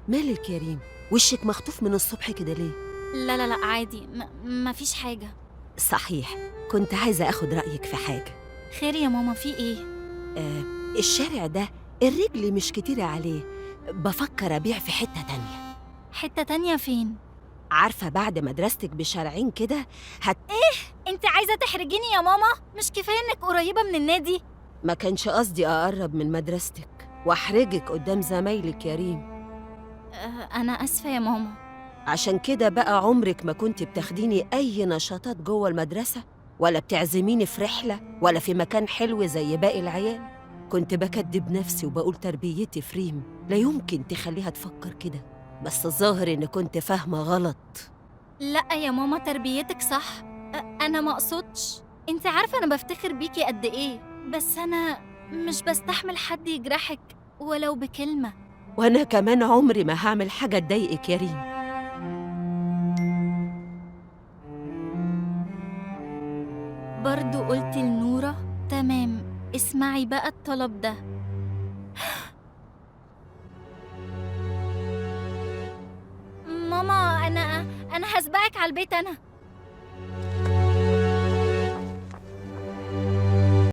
مالك يا ريم؟ وشك مخطوف من الصبح كده ليه؟ لا لا لا عادي، مفيش حاجة. صحيح، كنت عايزة أخد رأيك في حاجة. خير يا ماما، في ايه؟ آه، الشارع ده الرجل مش كتيرة عليه، بفكر أبيع في حتة تانية. حتة تانية فين؟ عارفة بعد مدرستك بشارعين كده انت عايزة تحرجيني يا ماما؟ مش كفاية انك قريبة من النادي؟ ما كانش قصدي أقرب من مدرستك وأحرجك قدام زمايلك يا ريم. انا اسفة يا ماما. عشان كده بقى عمرك ما كنت بتاخديني أي نشاطات جوه المدرسة، ولا بتعزميني في رحلة، ولا في مكان حلو زي باقي العيال. كنت بكدب نفسي وبقول تربيتي في ريم لا يمكن تخليها تفكر كده، بس الظاهر إني كنت فاهمة غلط. لا يا ماما، تربيتك صح. انا ما اقصدش. انت عارفة انا بفتخر بيكي قد ايه، بس انا مش بستحمل حد يجرحك ولو بكلمة. وأنا كمان عمري ما هعمل حاجة تضايقك يا ريم. برضو قلت لنورة؟ تمام، اسمعي بقى الطلب ده. ماما، انا هسبقك على البيت انا.